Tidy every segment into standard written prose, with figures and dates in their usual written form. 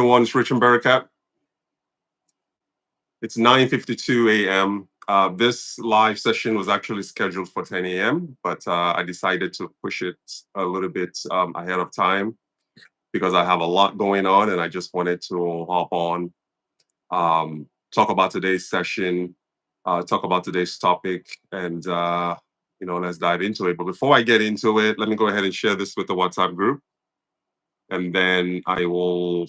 everyone. It's Rich and Barakat. It's 9:52 a.m. This live session was actually scheduled for 10 a.m., but I decided to push it a little bit ahead of time because I have a lot going on and I just wanted to hop on, talk about today's session, talk about today's topic, and let's dive into it. But before I get into it, let me go ahead and share this with the WhatsApp group, and then I will.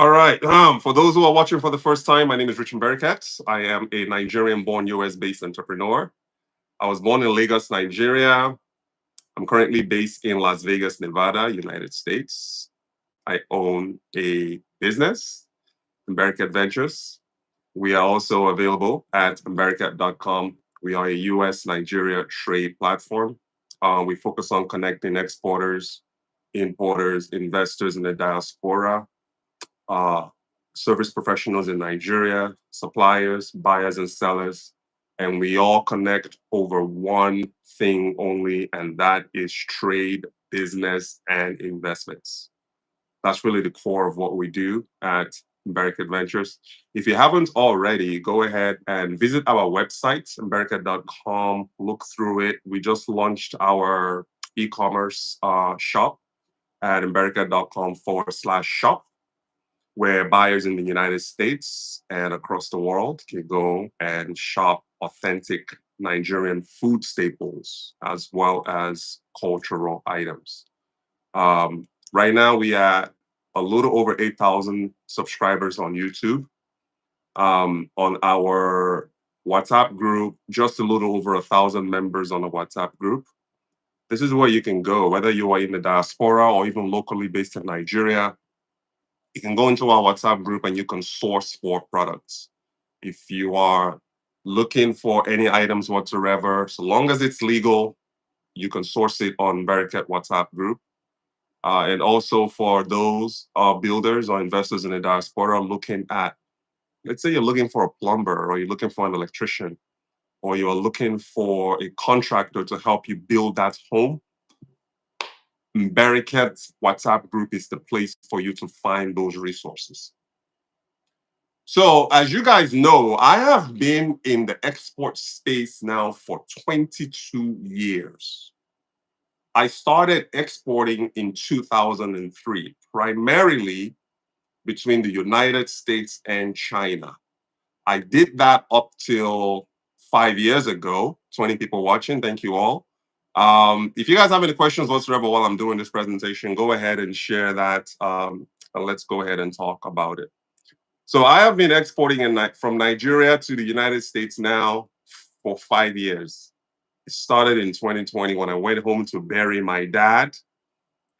All right. For those who are watching for the first time, my name is Richard Barakat. I am a Nigerian-born US-based entrepreneur. I was born in Lagos, Nigeria. I'm currently based in Las Vegas, Nevada, United States. I own a business, Barakat Ventures. We are also available at barakat.com. We are a US-Nigeria trade platform. We focus on connecting exporters, importers, investors in the diaspora, uh, service professionals in Nigeria, suppliers, buyers, and sellers. And we all connect over one thing only, and that is trade, business, and investments. That's really the core of what we do at Barakat Adventures. If you haven't already, go ahead and visit our website, barakat.com, look through it. We just launched our e-commerce shop at barakat.com/shop, where buyers in the United States and across the world can go and shop authentic Nigerian food staples as well as cultural items. Right now, we are a little over 8,000 subscribers on YouTube. On our WhatsApp group, just a little over 1,000 members on the WhatsApp group. This is where you can go, whether you are in the diaspora or even locally based in Nigeria. You can go into our WhatsApp group and you can source for products. If you are looking for any items whatsoever, so long as it's legal, you can source it on Barakat WhatsApp group. And also for those builders or investors in the diaspora looking at, let's say you're looking for a plumber or you're looking for an electrician or you're looking for a contractor to help you build that home, Barakat's WhatsApp group is the place for you to find those resources. So, as you guys know, I have been in the export space now for 22 years. I started exporting in 2003, primarily between the United States and China. I did that up till 5 years ago. 20 people watching, thank you all. If you guys have any questions whatsoever while I'm doing this presentation, go ahead and share that, and let's go ahead and talk about it. So I have been exporting from Nigeria to the United States now for 5 years. It started in 2020 when I went home to bury my dad,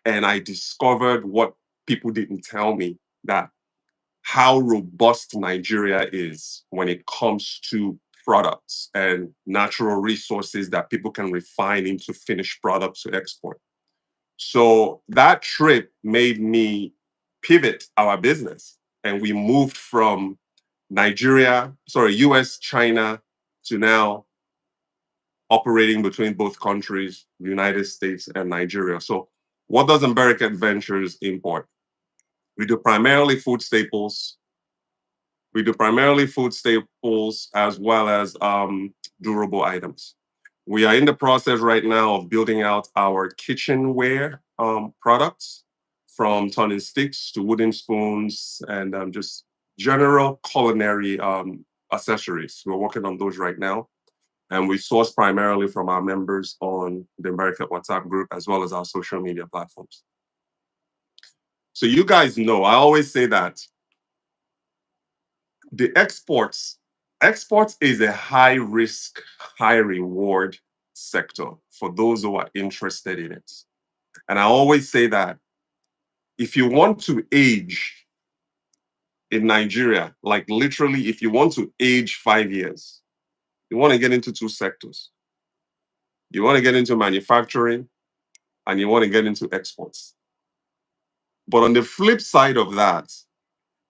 and I discovered what people didn't tell me, that how robust Nigeria is when it comes to products and natural resources that people can refine into finished products to export. So that trip made me pivot our business, and we moved from US, China, to now operating between both countries, the United States and Nigeria. So what does Barakat Ventures import? We do primarily food staples. We do primarily food staples as well as durable items. We are in the process right now of building out our kitchenware products, from turning sticks to wooden spoons and just general culinary accessories. We're working on those right now. And we source primarily from our members on the Barakat WhatsApp group as well as our social media platforms. So you guys know, I always say that the exports is a high risk, high reward sector for those who are interested in it. And I always say that if you want to age in Nigeria, like literally, if you want to age 5 years, you want to get into two sectors. You want to get into manufacturing and you want to get into exports. But on the flip side of that,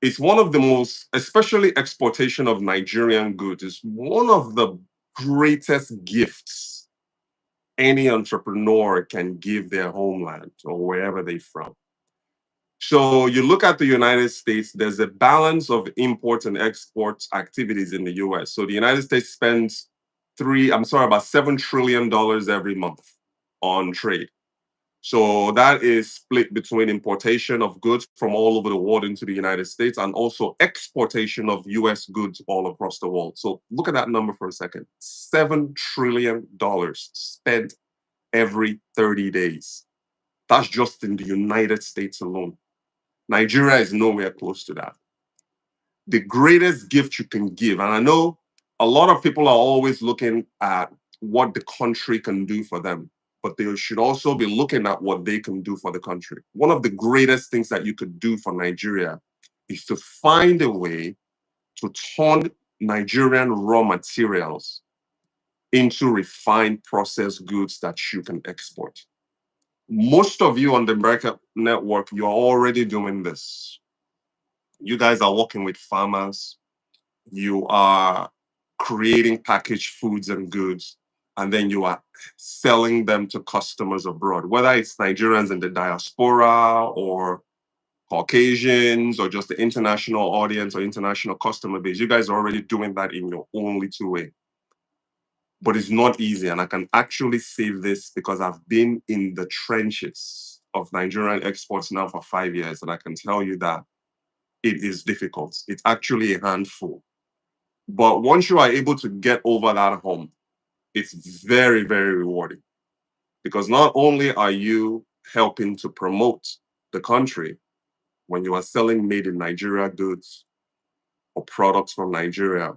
It's one of the most, especially exportation of Nigerian goods, is one of the greatest gifts any entrepreneur can give their homeland or wherever they're from. So you look at the United States, there's a balance of import and export activities in the US. So the United States spends about $7 trillion every month on trade. So that is split between importation of goods from all over the world into the United States and also exportation of US goods all across the world. So look at that number for a second. $7 trillion spent every 30 days. That's just in the United States alone. Nigeria is nowhere close to that. The greatest gift you can give, and I know a lot of people are always looking at what the country can do for them, but they should also be looking at what they can do for the country. One of the greatest things that you could do for Nigeria is to find a way to turn Nigerian raw materials into refined processed goods that you can export. Most of you on the America Network, you're already doing this. You guys are working with farmers, you are creating packaged foods and goods, and then you are selling them to customers abroad, whether it's Nigerians in the diaspora or Caucasians or just the international audience or international customer base. You guys are already doing that in your own little way. But it's not easy. And I can actually say this because I've been in the trenches of Nigerian exports now for 5 years. And I can tell you that it is difficult. It's actually a handful. But once you are able to get over that hump, it's very, very rewarding because not only are you helping to promote the country when you are selling made in Nigeria goods or products from Nigeria,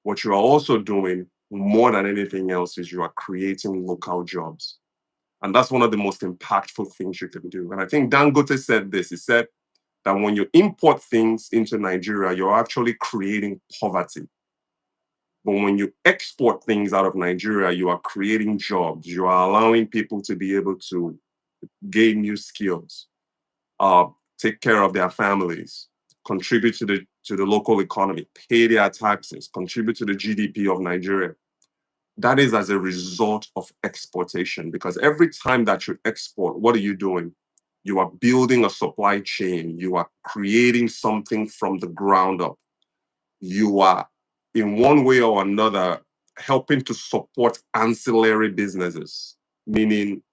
what you are also doing more than anything else is you are creating local jobs. And that's one of the most impactful things you can do. And I think Dangote said this. He said that when you import things into Nigeria, you're actually creating poverty. But when you export things out of Nigeria, you are creating jobs. You are allowing people to be able to gain new skills, uh, take care of their families, contribute to the local economy, pay their taxes, contribute to the GDP of Nigeria. That is as a result of exportation, because every time that you export, what are you doing? You are building a supply chain. You are creating something from the ground up. You are, in one way or another, helping to support ancillary businesses, meaning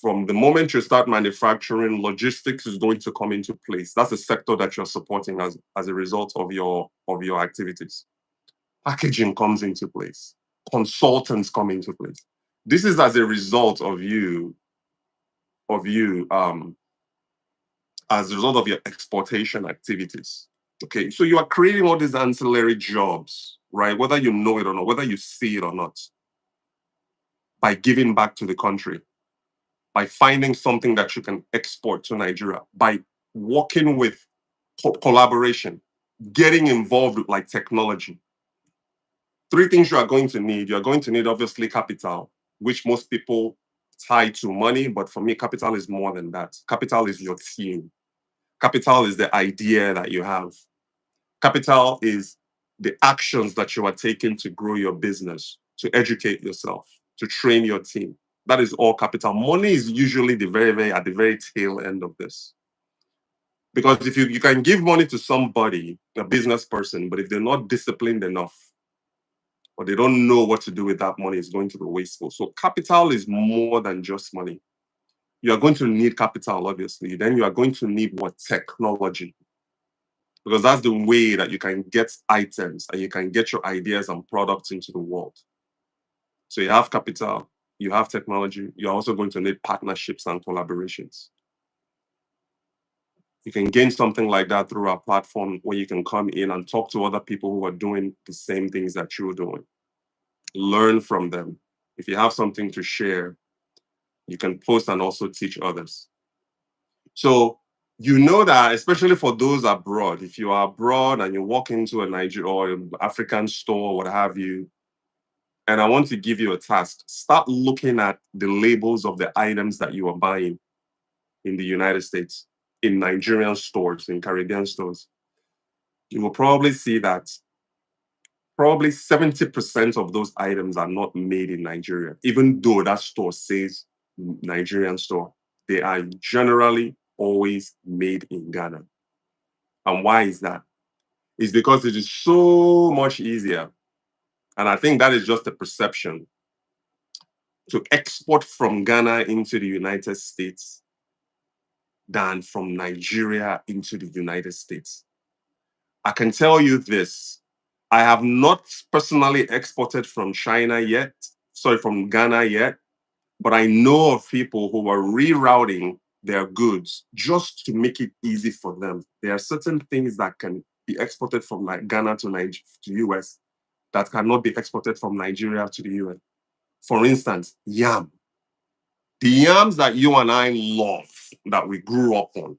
from the moment you start manufacturing, logistics is going to come into place. That's a sector that you're supporting as a result of your activities. Packaging comes into place, consultants come into place. This is as a result of you as a result of your exportation activities. Okay, so you are creating all these ancillary jobs, right? Whether you know it or not, whether you see it or not, by giving back to the country, by finding something that you can export to Nigeria, by working with collaboration, getting involved with like technology. Three things you are going to need. You're going to need obviously capital, which most people tie to money, but for me, capital is more than that. Capital is your team. Capital is the idea that you have. Capital is the actions that you are taking to grow your business, to educate yourself, to train your team. That is all capital. Money is usually the very at the very tail end of this. Because if you can give money to somebody, a business person, but if they're not disciplined enough or they don't know what to do with that money, it's going to be wasteful. So capital is more than just money. You are going to need capital, obviously. Then you are going to need what? Technology, because that's the way that you can get items and you can get your ideas and products into the world. So you have capital, you have technology, you're also going to need partnerships and collaborations. You can gain something like that through our platform where you can come in and talk to other people who are doing the same things that you're doing. Learn from them. If you have something to share, you can post and also teach others. So you know that, especially for those abroad, if you are abroad and you walk into a Nigeria or African store, what have you, and I want to give you a task, start looking at the labels of the items that you are buying in the United States, in Nigerian stores, in Caribbean stores. you will probably see that probably 70% of those items are not made in Nigeria, even though that store says Nigerian store. They are generally always made in Ghana. And why is that? It's because it is so much easier. And I think that is just a perception to export from Ghana into the United States than from Nigeria into the United States. I can tell you this. I have not personally exported from China yet, sorry, from Ghana yet, but I know of people who are rerouting their goods just to make it easy for them. There are certain things that can be exported from like Ghana to US that cannot be exported from Nigeria to the US. For instance, yam. The yams that you and I love, that we grew up on,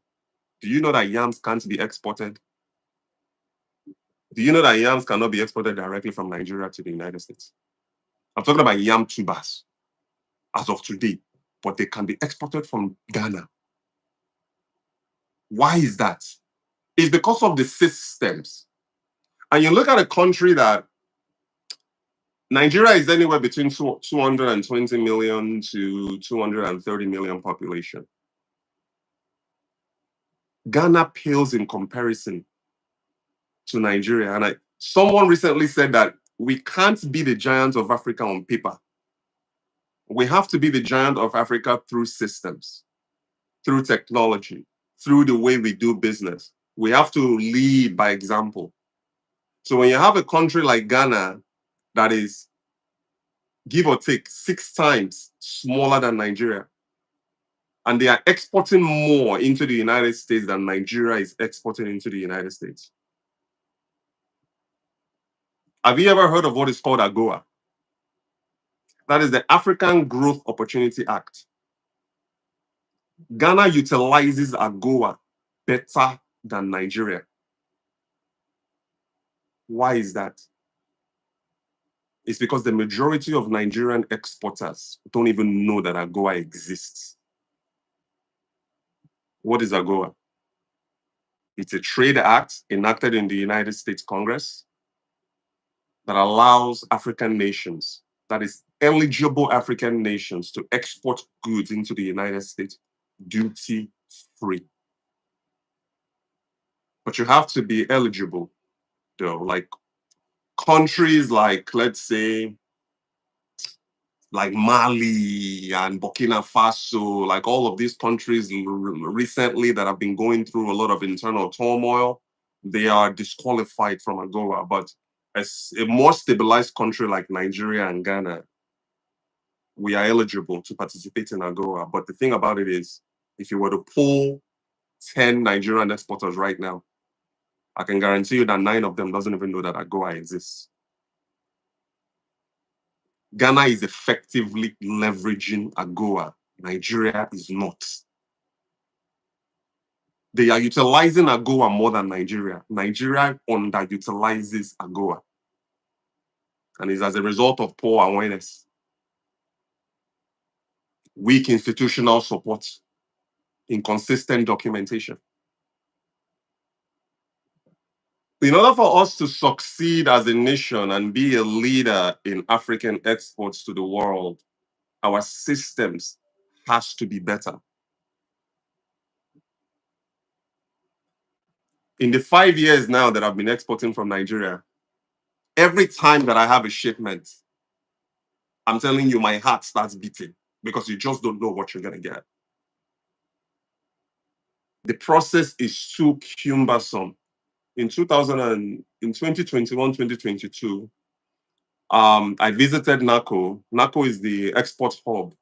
do you know that yams can't be exported? Do you know that yams cannot be exported directly from Nigeria to the United States? I'm talking about yam tubers as of today, but they can be exported from Ghana. Why is that? It's because of the systems. And you look at a country that Nigeria is anywhere between 220 million to 230 million population. Ghana pales in comparison to Nigeria. And someone recently said that we can't be the giant of Africa on paper. We have to be the giant of Africa through systems, through technology, through the way we do business. We have to lead by example. So when you have a country like Ghana that is, give or take, 6 times smaller than Nigeria, and they are exporting more into the United States than Nigeria is exporting into the United States. Have you ever heard of what is called AGOA? That is the African Growth Opportunity Act. Ghana utilizes AGOA better than Nigeria. Why is that? It's because the majority of Nigerian exporters don't even know that AGOA exists. What is AGOA? It's a trade act enacted in the United States Congress that allows African nations, that is eligible African nations, to export goods into the United States duty free. But you have to be eligible, though. Like countries like, let's say, like Mali and Burkina Faso, like all of these countries recently that have been going through a lot of internal turmoil, they are disqualified from AGOA. But as a more stabilized country like Nigeria and Ghana, we are eligible to participate in AGOA. But the thing about it is, if you were to pull 10 Nigerian exporters right now, I can guarantee you that 9 of them doesn't even know that AGOA exists. Ghana is effectively leveraging AGOA. Nigeria is not. They are utilizing AGOA more than Nigeria. Nigeria underutilizes AGOA. And it's as a result of poor awareness, weak institutional support, inconsistent documentation. In order for us to succeed as a nation and be a leader in African exports to the world, our systems has to be better. In the 5 years now that I've been exporting from Nigeria, every time that I have a shipment, I'm telling you, my heart starts beating because you just don't know what you're going to get. The process is too cumbersome. In 2021, 2022, I visited NACO. NACO is the export hub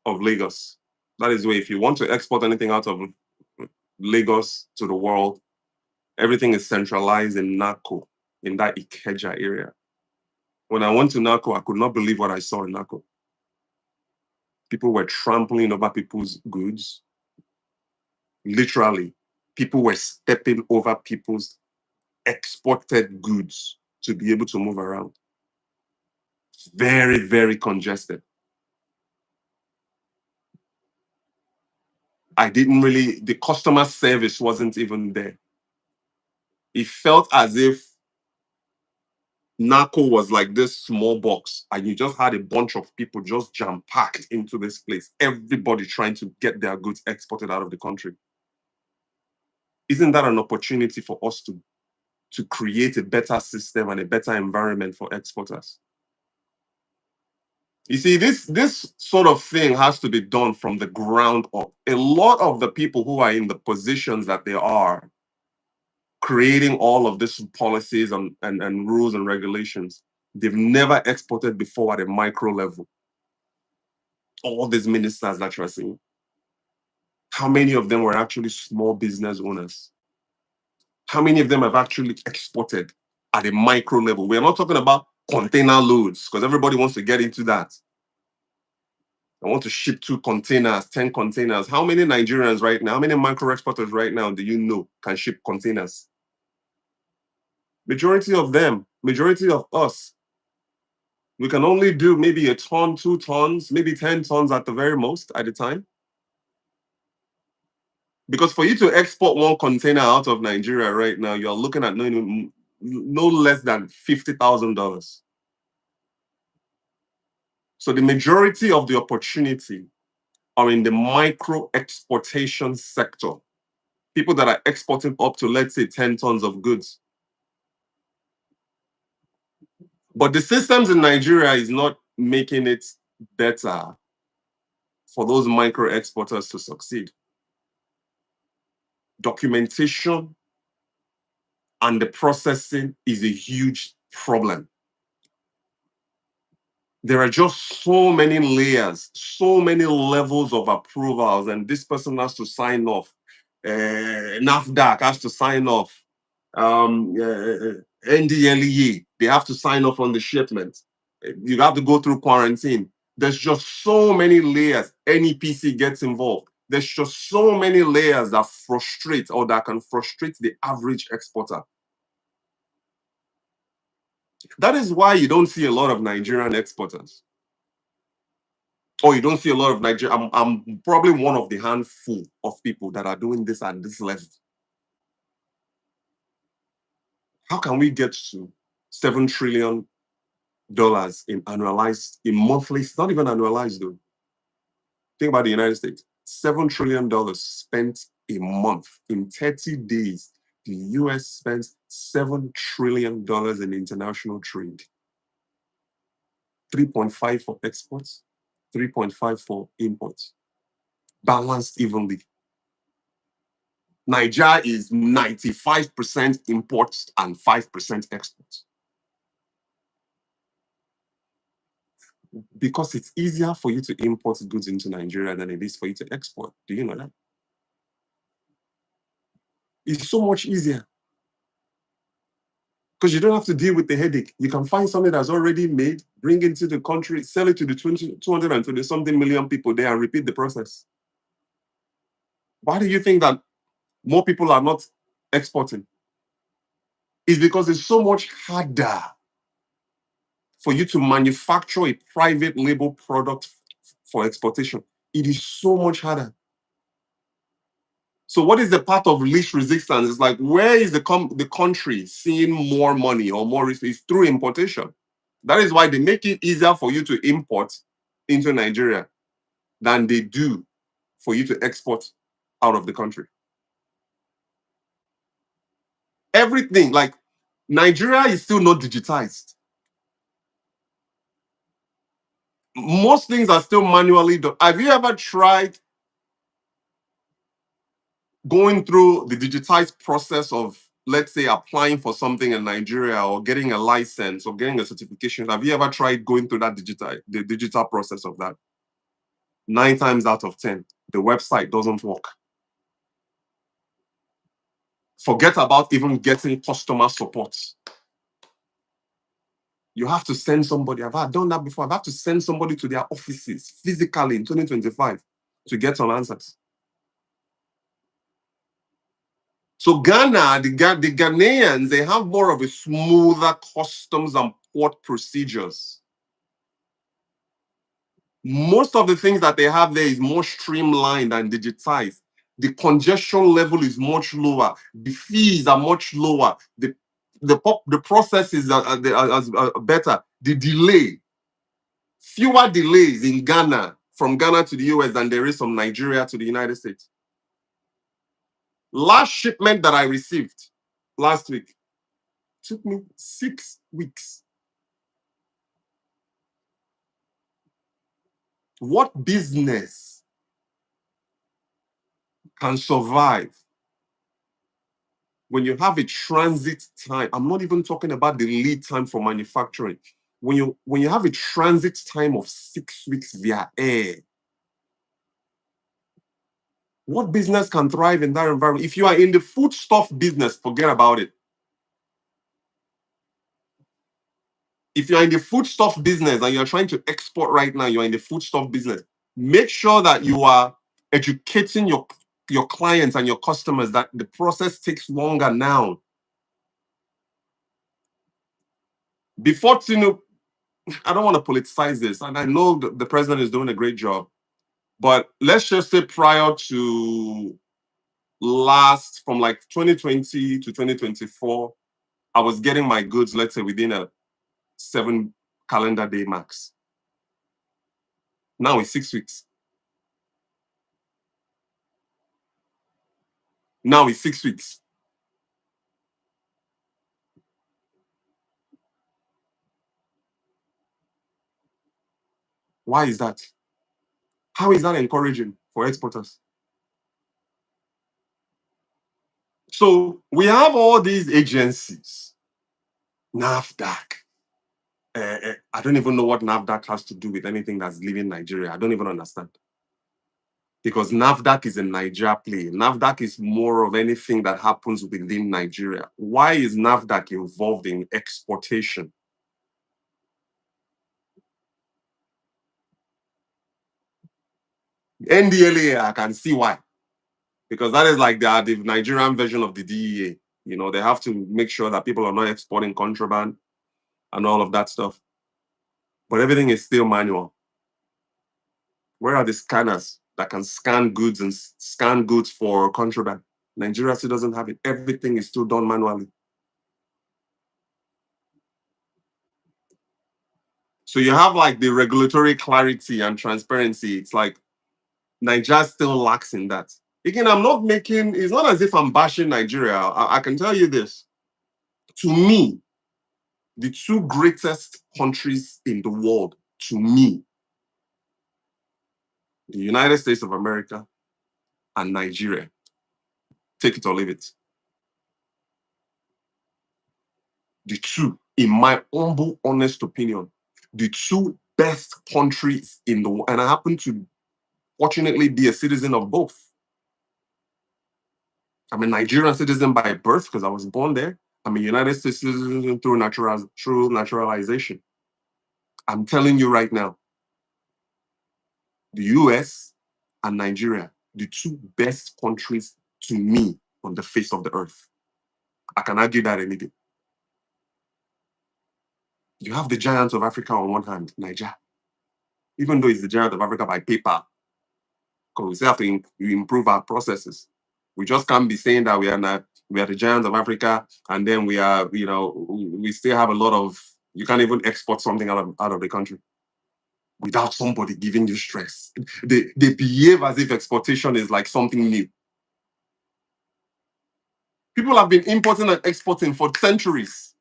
of Lagos. That is where if you want to export anything out of Lagos to the world, everything is centralized in NACO, in that Ikeja area. When I went to NACO, I could not believe what I saw in NACO. People were trampling over people's goods. Literally, people were stepping over people's exported goods to be able to move around. Very, very congested. The customer service wasn't even there. It felt as if NACO was like this small box, and you just had a bunch of people just jam-packed into this place, everybody trying to get their goods exported out of the country. Isn't that an opportunity for us to create a better system and a better environment for exporters? You see, this sort of thing has to be done from the ground up. A lot of the people who are in the positions that they are, creating all of these policies and rules and regulations, they've never exported before at a micro level. All these ministers that you're seeing, how many of them were actually small business owners? How many of them have actually exported at a micro level? We're not talking about container loads, because everybody wants to get into that. I want to ship 2 containers, 10 containers. How many Nigerians right now, how many micro exporters right now do you know can ship containers? Majority of them, majority of us, we can only do maybe a ton, 2 tons, maybe 10 tons at the very most at a time. Because for you to export 1 container out of Nigeria right now, you're looking at no less than $50,000. So the majority of the opportunity are in the micro exportation sector. People that are exporting up to, let's say, 10 tons of goods. But the systems in Nigeria is not making it better for those micro exporters to succeed. Documentation and the processing is a huge problem. There are just so many layers, so many levels of approvals, and this person has to sign off. NAFDAC has to sign off. NDLEA, they have to sign off on the shipment. You have to go through quarantine. There's just so many layers. NEPC gets involved. There's just so many layers that frustrate or that can frustrate the average exporter. That is why you don't see a lot of Nigerian exporters. Or you don't see a lot of Nigerian. I'm probably one of the handful of people that are doing this at this level. How can we get to $7 trillion in annualized, in monthly, it's not even annualized though. Think about the United States. $7 trillion spent a month. In 30 days, the US spends $7 trillion in international trade. 3.5 for exports, 3.5 for imports. Balanced evenly. Nigeria is 95% imports and 5% exports. Because it's easier for you to import goods into Nigeria than it is for you to export. Do you know that? It's so much easier. Because you don't have to deal with the headache. You can find something that's already made, bring it into the country, sell it to the 220 something million people there and repeat the process. Why do you think that more people are not exporting? It's because it's so much harder for you to manufacture a private label product for exportation. It is so much harder. So what is the path of least resistance? It's like, where is the country seeing more money or more risk? It's through importation. That is why they make it easier for you to import into Nigeria than they do for you to export out of the country. Everything, like Nigeria is still not digitized. Most things are still manually done. Have you ever tried going through the digitized process of, let's say, applying for something in Nigeria or getting a license or getting a certification? Have you ever tried going through the digital process of that? 9 times out of 10, the website doesn't work. Forget about even getting customer support. You have to send somebody. I've done that before. I've had to send somebody to their offices physically in 2025 to get some answers. So Ghana, the Ghanaians, they have more of a smoother customs and port procedures. Most of the things that they have there is more streamlined and digitized. the congestion level is much lower, the fees are much lower, the processes are better, the delay, fewer delays in Ghana, from Ghana to the US than there is from Nigeria to the United States. Last shipment that I received last week took me 6 weeks. What business can survive when you have a transit time? I'm not even talking about the lead time for manufacturing. When you have a transit time of 6 weeks via air, what business can thrive in that environment? If you are in the foodstuff business, forget about it. If you're in the foodstuff business and you're trying to export right now, you're in the foodstuff business, make sure that you are educating your clients and your customers that the process takes longer now. Before Tinubu, I don't want to politicize this, and I know the president is doing a great job, but let's just say prior to from like 2020 to 2024, I was getting my goods, let's say, within a 7 calendar day max. Now it's 6 weeks. Now it's 6 weeks. Why is that? How is that encouraging for exporters? So we have all these agencies, NAFDAC. I don't even know what NAFDAC has to do with anything that's leaving Nigeria. I don't even understand. Because NAFDAC is a Nigeria play. NAFDAC is more of anything that happens within Nigeria. Why is NAFDAC involved in exportation? NDLA, I can see why. Because that is like the Nigerian version of the DEA. You know, they have to make sure that people are not exporting contraband and all of that stuff. But everything is still manual. Where are the scanners that can scan goods and scan goods for contraband? Nigeria still doesn't have it. Everything is still done manually. So you have like the regulatory clarity and transparency. It's like Nigeria still lacks in that. Again, it's not as if I'm bashing Nigeria. I can tell you this. To me, the two greatest countries in the world, to me, the United States of America and Nigeria. Take it or leave it. The two, in my humble, honest opinion, the two best countries in the world, and I happen to fortunately be a citizen of both. I'm a Nigerian citizen by birth because I was born there. I'm a United States citizen through naturalization. I'm telling you right now, the US and Nigeria, the two best countries to me on the face of the earth. I can argue that any day. You have the giant of Africa on one hand, Niger. Even though it's the giant of Africa by paper, because we still have to improve our processes. We just can't be saying that we are the giant of Africa, and then we still have a lot of, you can't even export something out of the country without somebody giving you stress. They behave as if exportation is like something new. People have been importing and exporting for centuries.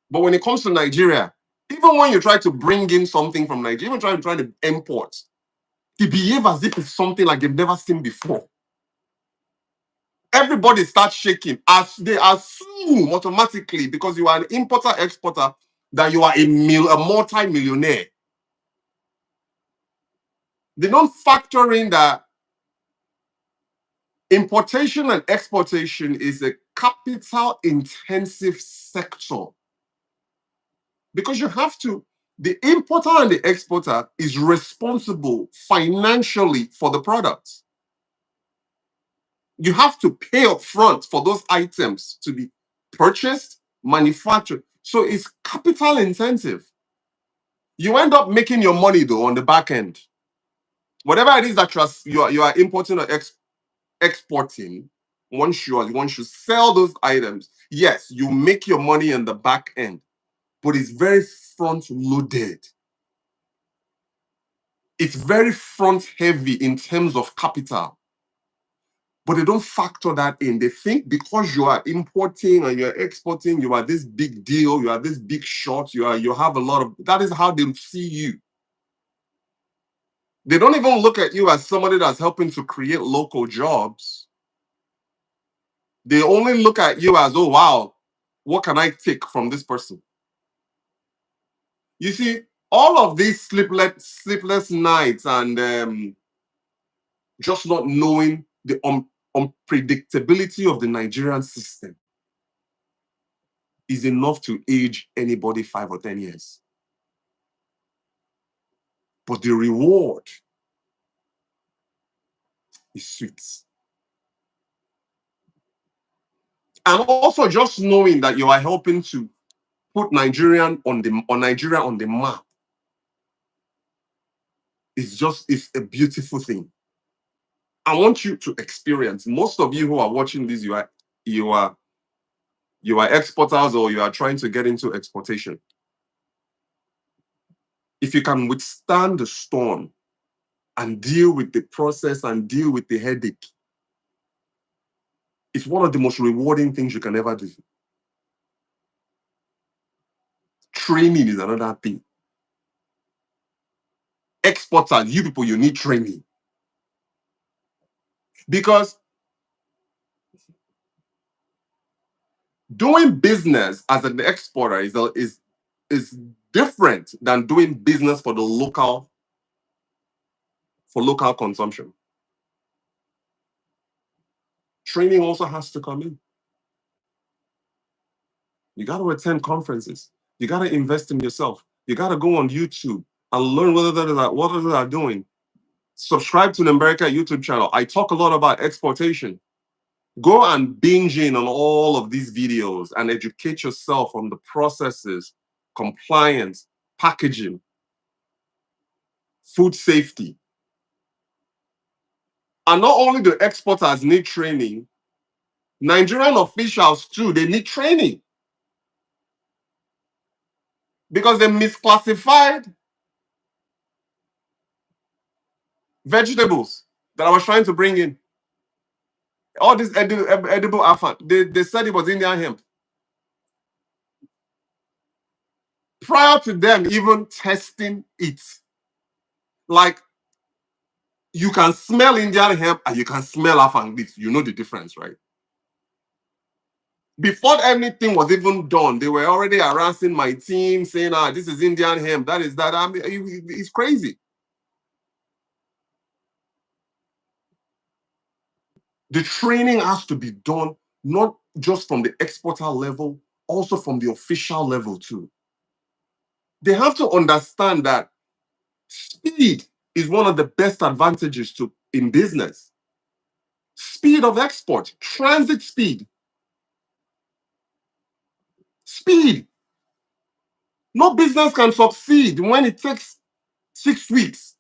But when it comes to Nigeria, even when you try to bring in something from Nigeria, even trying to import, they behave as if it's something like they've never seen before. Everybody starts shaking as they assume automatically, because you are an importer exporter, that you are a multi-millionaire. They don't factor in that importation and exportation is a capital intensive sector, because the importer and the exporter is responsible financially for the product. You have to pay up front for those items to be purchased, manufactured. So it's capital intensive. You end up making your money though on the back end. Whatever it is that you are importing or exporting, once you sell those items, yes, you make your money in the back end, but it's very front loaded. It's very front heavy in terms of capital. But they don't factor that in. They think because you are importing and you're exporting, you are this big deal, you are this big shot, you have a lot of, that is how they see you. They don't even look at you as somebody that's helping to create local jobs. They only look at you as, oh wow, what can I take from this person? You see, all of these sleepless nights and just not knowing the unpredictability of the Nigerian system is enough to age anybody 5 or 10 years. But the reward is sweet. And also just knowing that you are helping to put Nigeria on the map it's a beautiful thing. I want you to experience. Most of you who are watching this, you are exporters or you are trying to get into exportation. If you can withstand the storm and deal with the process and deal with the headache, it's one of the most rewarding things you can ever do. Training is another thing. Exporters, you people, you need training. Because doing business as an exporter is different than doing business for local consumption. Training also has to come in. You got to attend conferences. You got to invest in yourself. You got to go on YouTube and learn what others are doing. Subscribe to the America YouTube channel. I talk a lot about exportation. Go and binge in on all of these videos and educate yourself on the processes, compliance, packaging, food safety. And not only do exporters need training, Nigerian officials too, they need training. Because they misclassified vegetables that I was trying to bring in. All this edible afan, they said it was Indian hemp. Prior to them even testing it, like you can smell Indian hemp and you can smell afan. You know the difference, right? Before anything was even done, they were already harassing my team, saying, this is Indian hemp, that is that. I mean, it's crazy. The training has to be done not just from the exporter level, also from the official level too. They have to understand that speed is one of the best advantages in business. Speed of export, transit speed. Speed. No business can succeed when it takes 6 weeks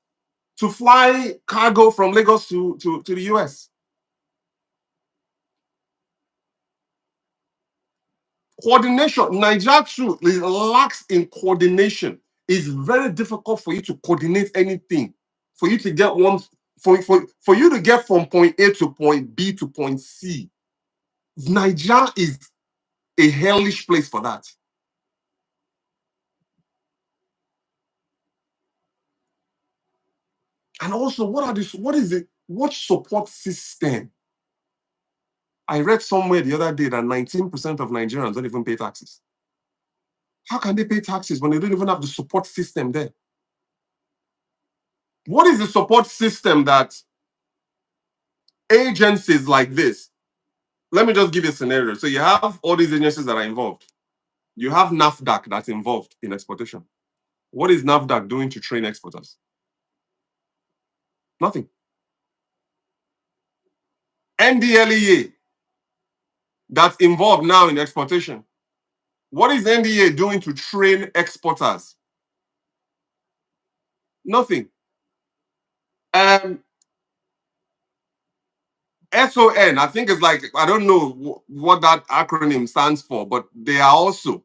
to fly cargo from Lagos to the US. Coordination. Nigeria too lacks in coordination. It's very difficult for you to coordinate anything. For you to get for you to get from point A to point B to point C. Nigeria is a hellish place for that. And also, what support system? I read somewhere the other day that 19% of Nigerians don't even pay taxes. How can they pay taxes when they don't even have the support system there? What is the support system that agencies like this? Let me just give you a scenario. So you have all these agencies that are involved. You have NAFDAC that's involved in exportation. What is NAFDAC doing to train exporters? Nothing. NDLEA that's involved now in exportation. What is NDA doing to train exporters? Nothing. SON, I think it's like, I don't know what that acronym stands for, but they are also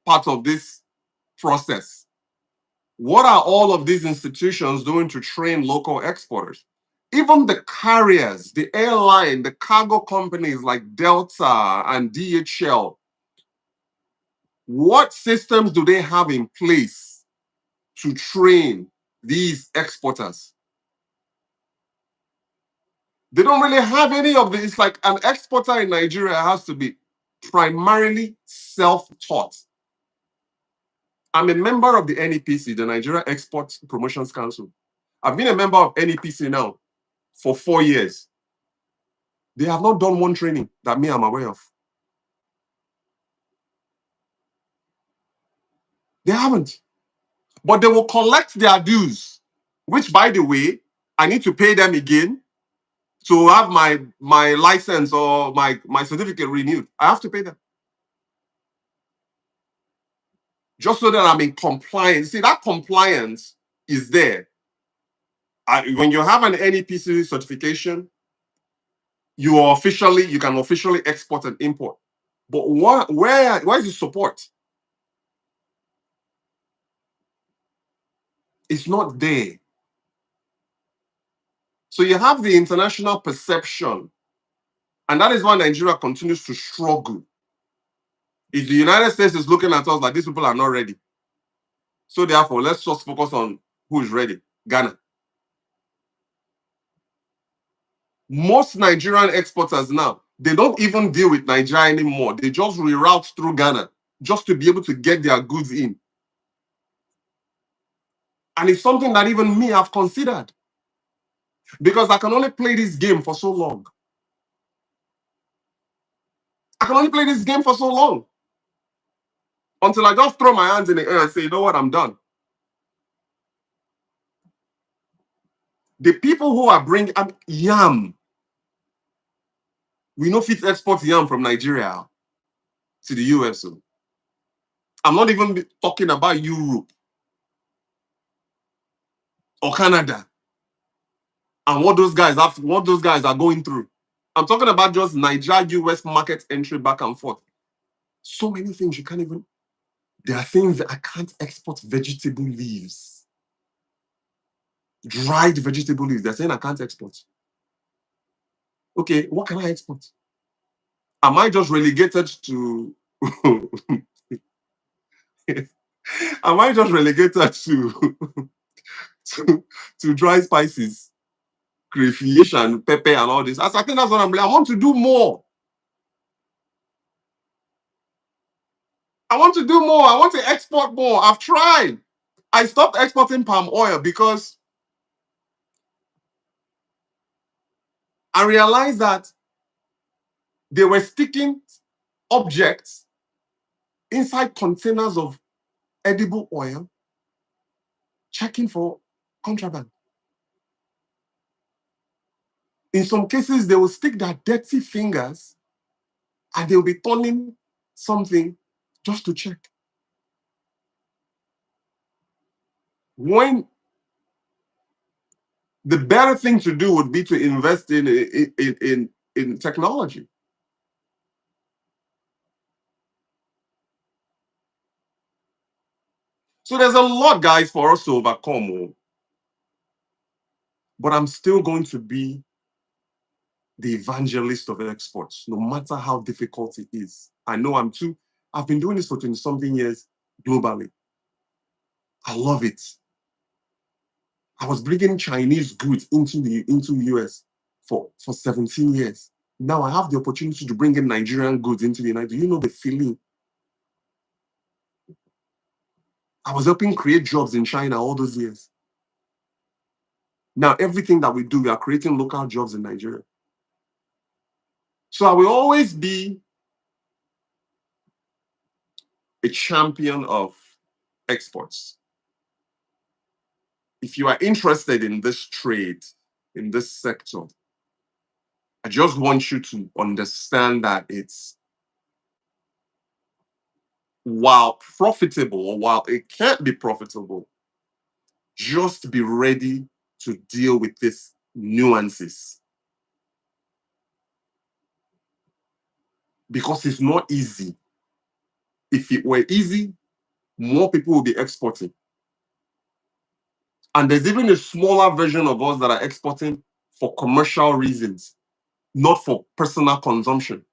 part of this process. What are all of these institutions doing to train local exporters? Even the carriers, the airline, the cargo companies like Delta and DHL, what systems do they have in place to train these exporters? They don't really have any of this. It's like an exporter in Nigeria has to be primarily self-taught. I'm a member of the NEPC, the Nigeria Export Promotions Council. I've been a member of NEPC now for 4 years. They have not done one training that me I'm aware of. They haven't. But they will collect their dues, which, by the way, I need to pay them again to have my license or my certificate renewed. I have to pay them. Just so that I'm in compliance. See, that compliance is there. When you have an NEPC certification, you can officially export and import. But where is the support? It's not there. So you have the international perception, and that is why Nigeria continues to struggle. If the United States is looking at us like these people are not ready, so therefore let's just focus on who is ready. Ghana. Most Nigerian exporters now, they don't even deal with Nigeria anymore. They just reroute through Ghana just to be able to get their goods in. And it's something that even me have considered, because I can only play this game for so long. I can only play this game for so long until I just throw my hands in the air and say, you know what, I'm done. The people who are bringing yam, we know fit export yam from Nigeria to the US. I'm not even talking about Europe or Canada and what those guys are going through. I'm talking about just Nigeria US market entry back and forth. So many things you can't even. There are things that I can't export vegetable leaves. Dried vegetable leaves. They're saying I can't export. Okay, what can I export? Am I just relegated to am I just relegated to dry spices, crayfish and pepper and all this? I think that's what I want to do more. I want to do more. I want to export more. I've tried. I stopped exporting palm oil because I realized that they were sticking objects inside containers of edible oil, checking for contraband. In some cases, they will stick their dirty fingers and they'll be turning something just to check. When the better thing to do would be to invest in technology. So there's a lot, guys, for us to overcome. But I'm still going to be the evangelist of exports, no matter how difficult it is. I know I've been doing this for 20-something years globally. I love it. I was bringing Chinese goods into US for 17 years. Now I have the opportunity to bring in Nigerian goods into the United States. Do you know the feeling? I was helping create jobs in China all those years. Now everything that we do, we are creating local jobs in Nigeria. So I will always be a champion of exports. If you are interested in this trade, in this sector, I just want you to understand that it's, while profitable or while it can't be profitable, just be ready to deal with these nuances. because it's not easy. If it were easy, more people will be exporting. And there's even a smaller version of us that are exporting for commercial reasons, not for personal consumption.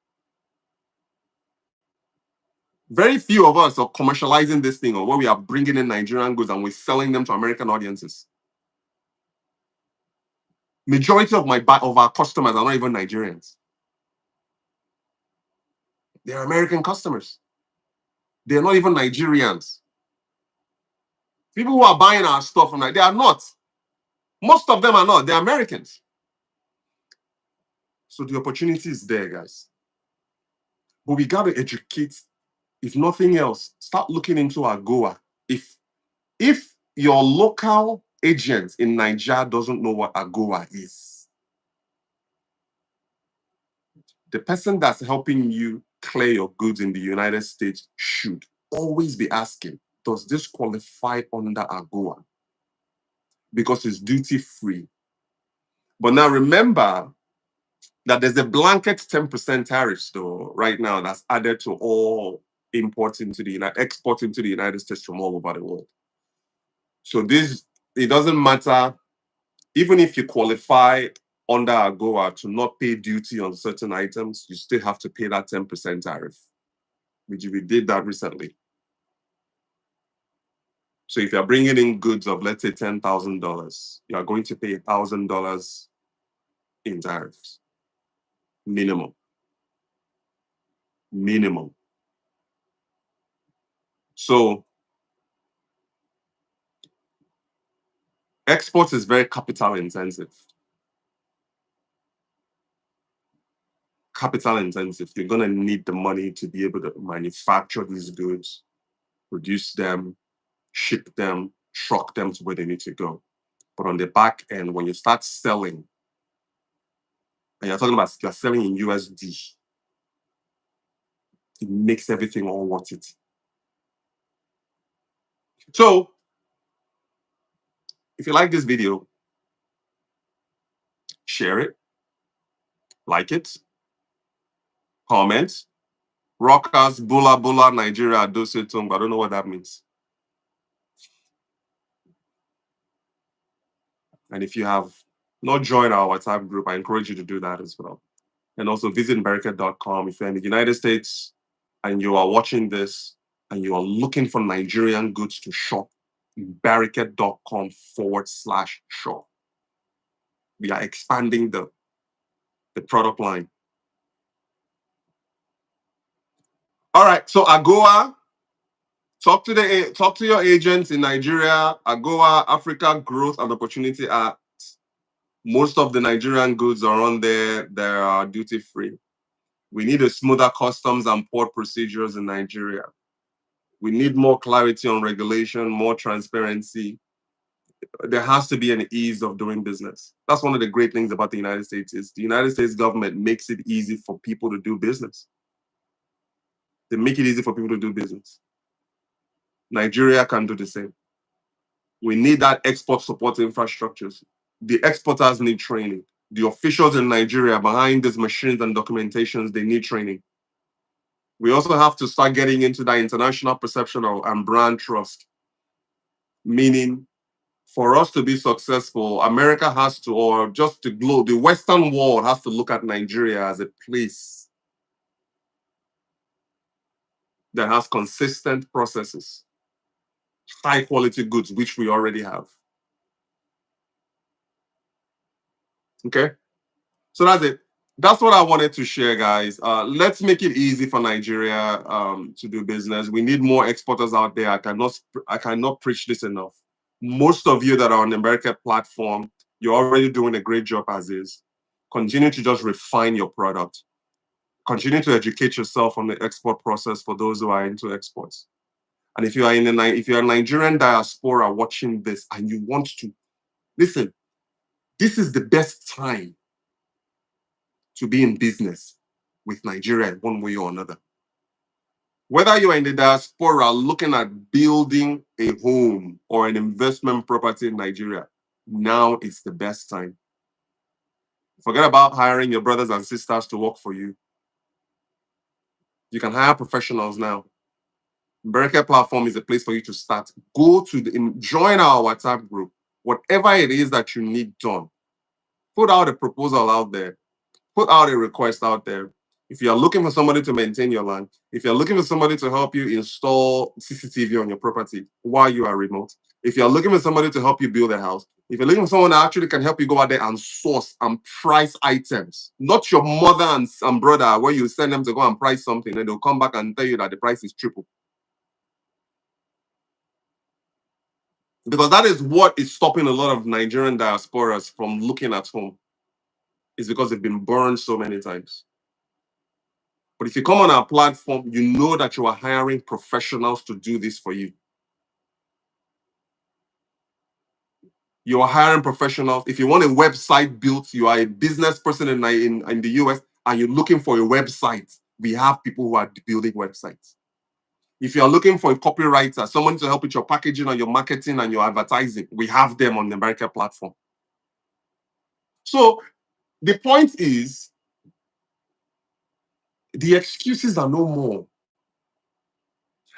Very few of us are commercializing this thing, or where we are bringing in Nigerian goods and we're selling them to American audiences. Majority of our customers are not even Nigerians. They're American customers. They're not even Nigerians. People who are buying our stuff from they are not. Most of them are not. They're Americans. So the opportunity is there, guys. But we got to educate. If nothing else, start looking into AGOA. If your local agent in Nigeria doesn't know what AGOA is, the person that's helping you clear your goods in the United States should always be asking, does this qualify under AGOA? Because it's duty free. But now remember that there's a blanket 10% tariff though right now that's added to all exports into the United States from all over the world. So it doesn't matter, even if you qualify under AGOA to not pay duty on certain items, you still have to pay that 10% tariff. We did that recently. So if you're bringing in goods of, let's say, $10,000, you are going to pay $1,000 in tariffs. Minimum. So export is very capital intensive. You're going to need the money to be able to manufacture these goods, produce them, ship them, truck them to where they need to go. But on the back end, when you start selling, and you're talking about you're selling in USD, it makes everything all worth it. So, if you like this video, share it, like it, comment. Rockers, Bula Bula, Nigeria, Dose Tung. I don't know what that means. And if you have not joined our WhatsApp group, I encourage you to do that as well. And also visit Bereket.com if you're in the United States and you are watching this and you are looking for Nigerian goods to shop. Bereket.com/shop. We are expanding the product line. All right, so AGOA, talk to your agents in Nigeria. AGOA, Africa Growth and Opportunity Act. Most of the Nigerian goods are on there. They are duty free. We need a smoother customs and port procedures in Nigeria. We need more clarity on regulation, more transparency. There has to be an ease of doing business. That's one of the great things about the United States is the United States government makes it easy for people to do business. They make it easy for people to do business. Nigeria can do the same. We need that export support infrastructures. The exporters need training. The officials in Nigeria behind these machines and documentations, they need training. We also have to start getting into that international perception and brand trust. Meaning, for us to be successful, America has to, or just the globe, the Western world has to look at Nigeria as a place that has consistent processes, high quality goods, which we already have. Okay? So that's it. That's what I wanted to share, guys. Let's make it easy for Nigeria to do business. We need more exporters out there. I cannot preach this enough. Most of you that are on the Bereket platform, you're already doing a great job as is. Continue to just refine your product. Continue to educate yourself on the export process for those who are into exports. And if you're a Nigerian diaspora watching this and you want to listen, this is the best time to be in business with Nigeria in one way or another. Whether you're in the diaspora looking at building a home or an investment property in Nigeria, now is the best time. Forget about hiring your brothers and sisters to work for you. You can hire professionals now. Bereket platform is a place for you to start. Go to join our WhatsApp group. Whatever it is that you need done, put out a proposal out there. Put out a request out there. If you are looking for somebody to maintain your land, if you're looking for somebody to help you install CCTV on your property while you are remote, if you're looking for somebody to help you build a house, if you're looking for someone that actually can help you go out there and source and price items, not your mother and brother, where you send them to go and price something and they'll come back and tell you that the price is triple. Because that is what is stopping a lot of Nigerian diasporas from looking at home, is because they've been burned so many times. But if you come on our platform, you know that you are hiring professionals to do this for you. You are hiring professionals. If you want a website built, you are a business person in the US and you're looking for a website, we have people who are building websites. If you're looking for a copywriter, someone to help with your packaging and your marketing and your advertising, we have them on the America platform. So the point is, the excuses are no more.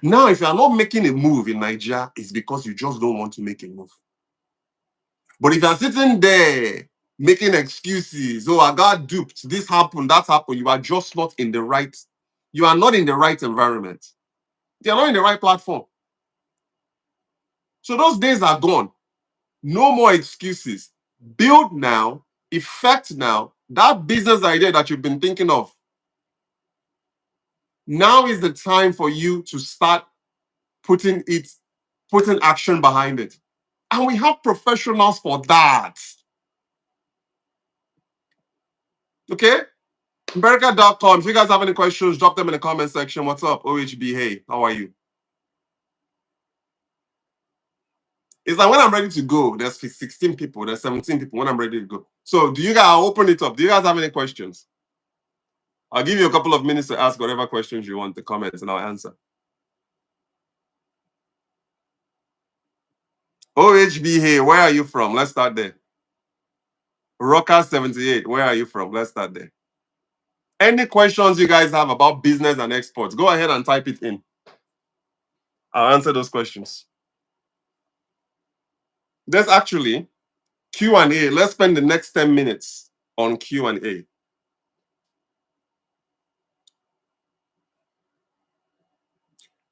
Now, if you are not making a move in Nigeria, it's because you just don't want to make a move. But if you're sitting there making excuses, oh, I got duped, this happened, that happened, you are just not in the right, you are not in the right environment. You're not in the right platform. So those days are gone. No more excuses. Build now, effect now. That business idea that you've been thinking of, now is the time for you to start putting action behind it. And we have professionals for that. Okay? Berka.com. If you guys have any questions, drop them in the comment section. What's up? OHB, hey, how are you? It's like when I'm ready to go, there's 16 people, there's 17 people when I'm ready to go. So do you guys, I'll open it up. Do you guys have any questions? I'll give you a couple of minutes to ask whatever questions you want in the comments and I'll answer. OHB, hey, where are you from? Let's start there. Rocker78, where are you from? Let's start there. Any questions you guys have about business and exports, go ahead and type it in. I'll answer those questions. There's actually Q&A. Let's spend the next 10 minutes on Q&A.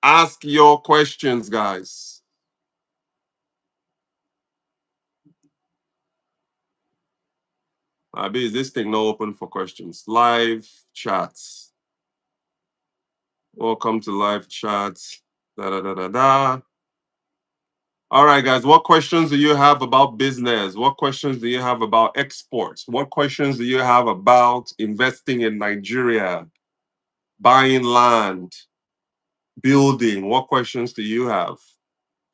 Ask your questions, guys. Abi, is this thing not open for questions? Live chats. Welcome to live chats. Da, da, da, da, da. All right, guys, what questions do you have about business? What questions do you have about exports? What questions do you have about investing in Nigeria, buying land, building? What questions do you have?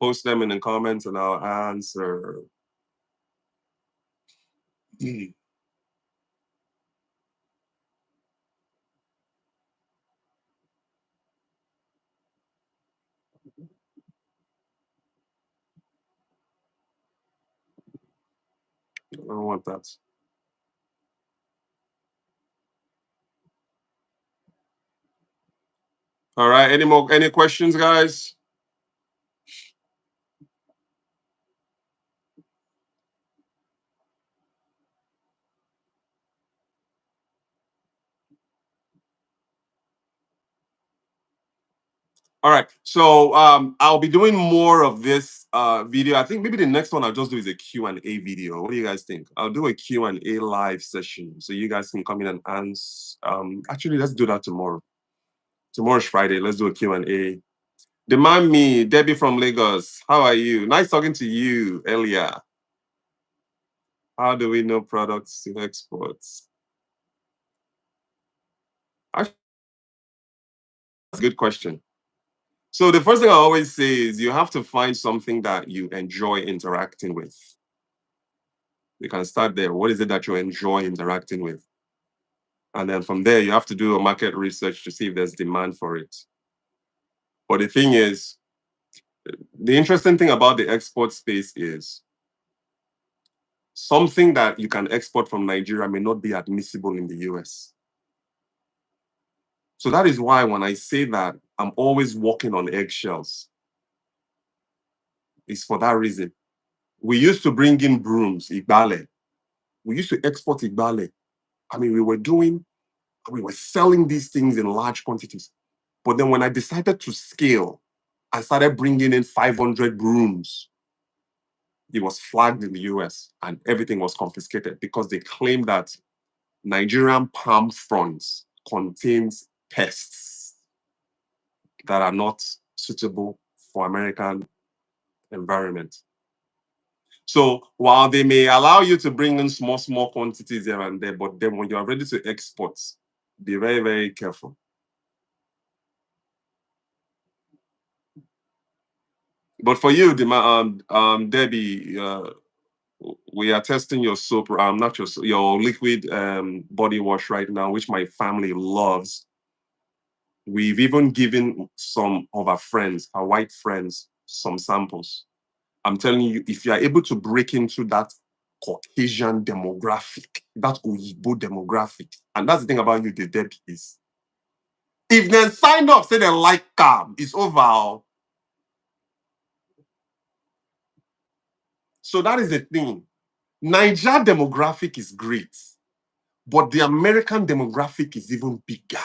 Post them in the comments and I'll answer. I don't want that. All right, any questions, guys? All right, so I'll be doing more of this video. I think maybe the next one I'll just do is a Q&A video. What do you guys think? I'll do a Q&A live session so you guys can come in and answer. Actually, let's do that tomorrow. Tomorrow's Friday. Let's do a Q&A. Demand me, Debbie from Lagos. How are you? Nice talking to you earlier. How do we know products to exports? Actually, that's a good question. So the first thing I always say is you have to find something that you enjoy interacting with. You can start there. What is it that you enjoy interacting with? And then from there, you have to do a market research to see if there's demand for it. But the thing is, the interesting thing about the export space is something that you can export from Nigeria may not be admissible in the US. So that is why when I say that I'm always walking on eggshells, it's for that reason. We used to bring in brooms, Igbale. We used to export Igbale. I mean, we were selling these things in large quantities. But then when I decided to scale, I started bringing in 500 brooms. It was flagged in the US and everything was confiscated because they claimed that Nigerian palm fronds contains pests that are not suitable for American environment. So while they may allow you to bring in small quantities here and there, but then when you are ready to export, be very, very careful. But for you, Debbie, we are testing your soap, not your liquid body wash right now, which my family loves. We've even given some of our friends, our white friends, some samples. I'm telling you, if you are able to break into that Caucasian demographic, that Oyibo demographic, and that's the thing about you, the Debbie is, if they sign up, say they like calm, it's over. So that is the thing. Niger demographic is great, but the American demographic is even bigger.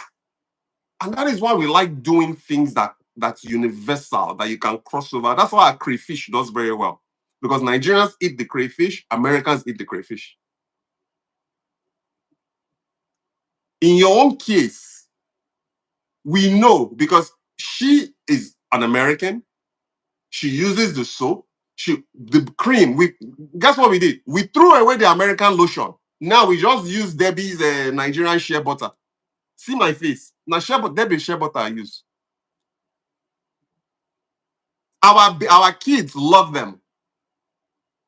And that is why we like doing things that's universal, that you can cross over. That's why our crayfish does very well. Because Nigerians eat the crayfish, Americans eat the crayfish. In your own case, we know because she is an American, she uses the soap, the cream. We guess what we did? We threw away the American lotion. Now we just use Debbie's Nigerian shea butter. See my face. Now Debbie's shea butter I use. Our kids love them.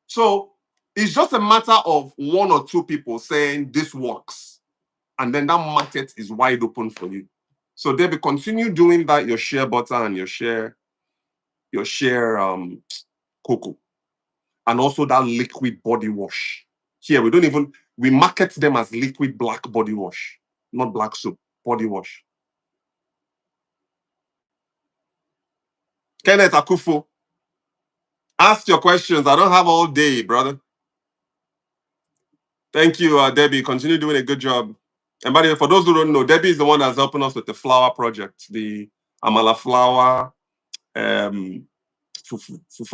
So it's just a matter of one or two people saying this works. And then that market is wide open for you. So Debbie, continue doing that, your shea butter and your shea cocoa. And also that liquid body wash. Here, we market them as liquid black body wash, not black soap, body wash. Kenneth Akufo, ask your questions. I don't have all day, brother. Thank you, Debbie. Continue doing a good job. And by the way, for those who don't know, Debbie is the one that's helping us with the flour project, the amala flour, fufu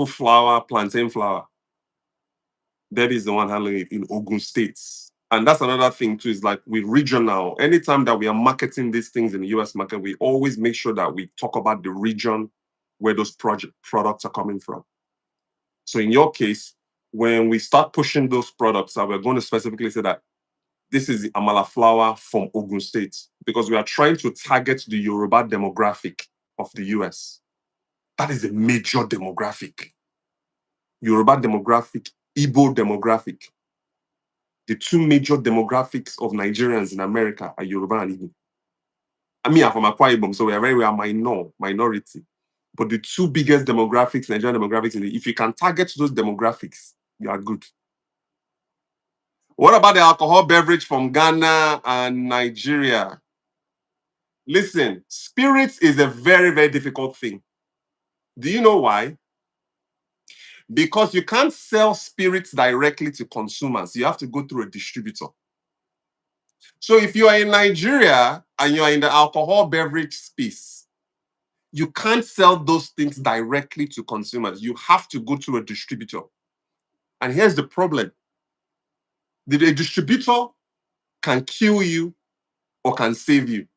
flour, plantain flour. Debbie is the one handling it in Ogun State. And that's another thing too, is like with regional, anytime that we are marketing these things in the US market, we always make sure that we talk about the region where those products are coming from. So in your case, when we start pushing those products, we're going to specifically say that this is the amala flour from Ogun State because we are trying to target the Yoruba demographic of the US. That is a major demographic. Yoruba demographic, Igbo demographic. The two major demographics of Nigerians in America are Yoruba and Igbo. I mean, I'm from Akwa Ibom, so we are minority. But the two biggest demographics, Nigerian demographics, if you can target those demographics, you are good. What about the alcohol beverage from Ghana and Nigeria? Listen, spirits is a very, very difficult thing. Do you know why? Because you can't sell spirits directly to consumers. You have to go through a distributor. So if you are in Nigeria and you are in the alcohol beverage space, you can't sell those things directly to consumers. You have to go to a distributor. And here's the problem. The distributor can kill you or can save you.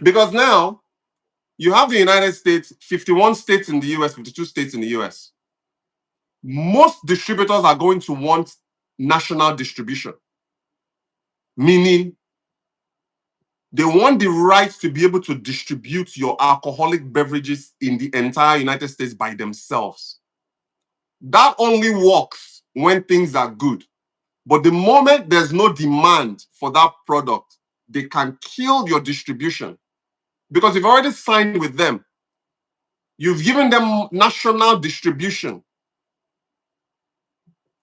Because now you have the United States, 51 states in the US, 52 states in the US. Most distributors are going to want national distribution, meaning they want the right to be able to distribute your alcoholic beverages in the entire United States by themselves. That only works when things are good. But the moment there's no demand for that product, they can kill your distribution. Because you've already signed with them. You've given them national distribution.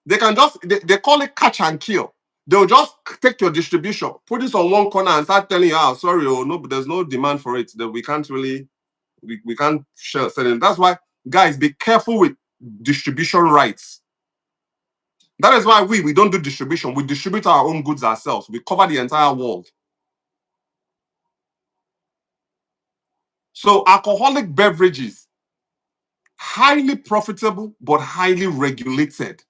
They can they call it catch and kill. They'll just take your distribution, put this on one corner, and start telling you, sorry, no, there's no demand for it. That we can't really, we can't sell it. That's why, guys, be careful with distribution rights. That is why we don't do distribution. We distribute our own goods ourselves. We cover the entire world. So alcoholic beverages, highly profitable, but highly regulated.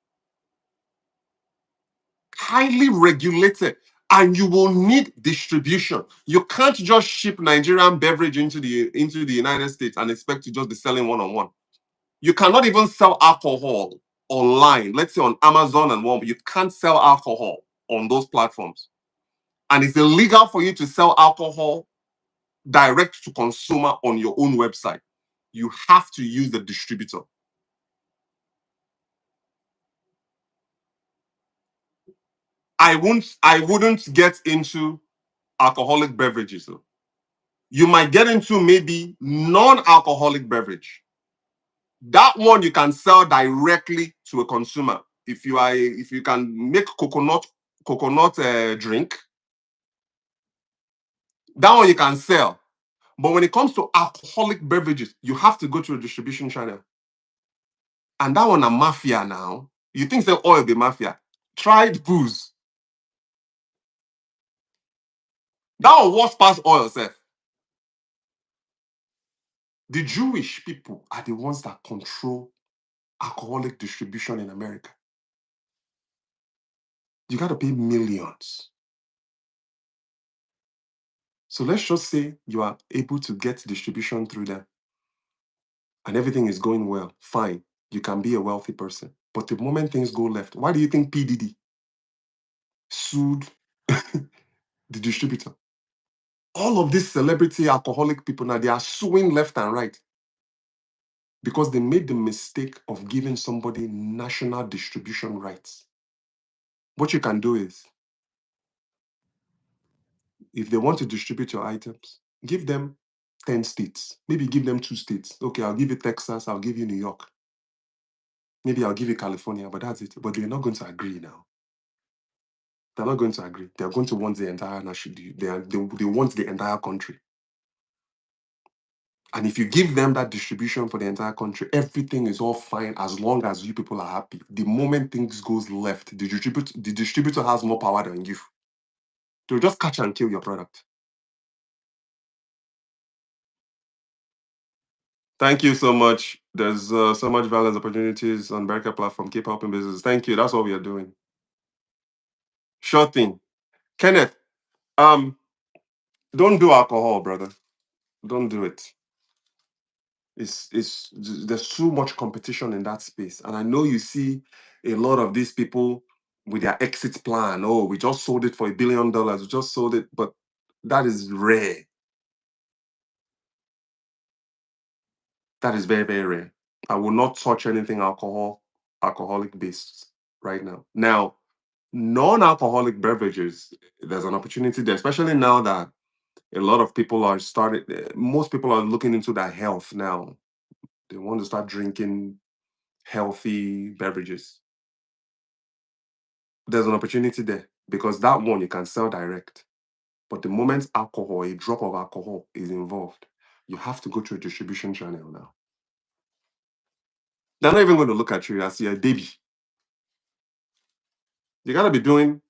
Highly regulated. And you will need distribution. You can't just ship Nigerian beverage into the United States and expect to just be selling one-on-one. You cannot even sell alcohol online. Let's say on Amazon and Walmart. You can't sell alcohol on those platforms. And it's illegal for you to sell alcohol direct to consumer on your own website. You have to use the distributor. I wouldn't get into alcoholic beverages. Though. You might get into maybe non-alcoholic beverage. That one you can sell directly to a consumer. If you can make coconut drink, that one you can sell. But when it comes to alcoholic beverages, you have to go to a distribution channel. And that one a mafia now. You think the oil be mafia? Tried booze. That one was past oil, sir. The Jewish people are the ones that control alcoholic distribution in America. You got to pay millions. So let's just say you are able to get distribution through them and everything is going well. Fine. You can be a wealthy person. But the moment things go left, why do you think P. Diddy sued the distributor? All of these celebrity alcoholic people now, they are suing left and right because they made the mistake of giving somebody national distribution rights. What you can do is, if they want to distribute your items, give them 10 states. Maybe give them 2 states. Okay, I'll give you Texas, I'll give you New York. Maybe I'll give you California, but that's it. But they're not going to agree now. They're not going to agree. They're going to want the entire nation. They want the entire country. And if you give them that distribution for the entire country, everything is all fine as long as you people are happy. The moment things goes left, the distributor has more power than you. They'll just catch and kill your product. Thank you so much. There's so much valuable opportunities on Berkeley platform. Keep helping business. Thank you. That's what we are doing. Sure thing. Kenneth, don't do alcohol, brother. Don't do it. It's there's too much competition in that space. And I know you see a lot of these people with their exit plan. Oh, we just sold it for $1 billion. We just sold it, but that is rare. That is very, very rare. I will not touch anything alcoholic based right now. Now, non-alcoholic beverages, there's an opportunity there, especially now that a lot of people are most people are looking into their health now. They want to start drinking healthy beverages. There's an opportunity there because that one you can sell direct. But the moment alcohol, a drop of alcohol is involved, you have to go to a distribution channel now. They're not even going to look at you as a baby. You gotta be doing,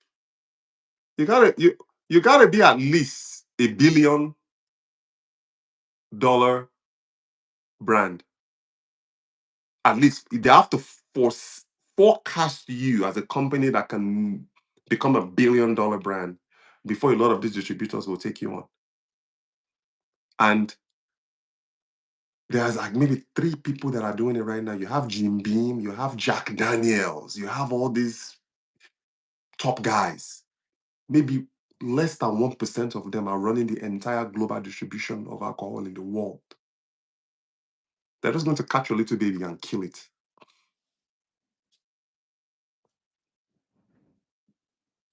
you gotta be at least $1 billion brand. At least they have to forecast you as a company that can become $1 billion brand before a lot of these distributors will take you on. And there's like maybe 3 people that are doing it right now. You have Jim Beam, you have Jack Daniels, you have all these top guys. Maybe less than 1% of them are running the entire global distribution of alcohol in the world. They're just going to catch your little baby and kill it.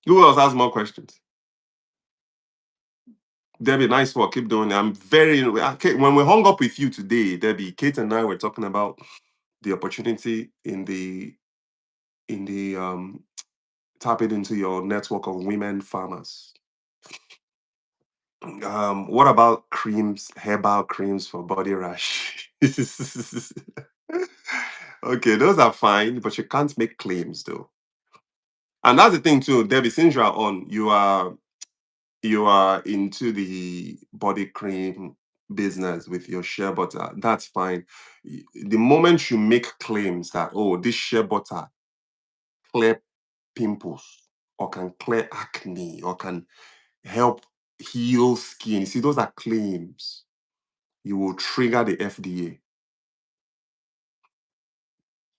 Who else has more questions? Debbie, nice work. Keep doing it. I'm very. When we hung up with you today, Debbie, Kate and I were talking about the opportunity in the tap it into your network of women farmers. What about creams, herbal creams for body rash? Okay, those are fine, but you can't make claims though. And that's the thing too, Debbie. Since you are on, you are into the body cream business with your shea butter. That's fine. The moment you make claims that this shea butter clear pimples or can clear acne or can help heal skin, you see, those are claims. You will trigger the FDA.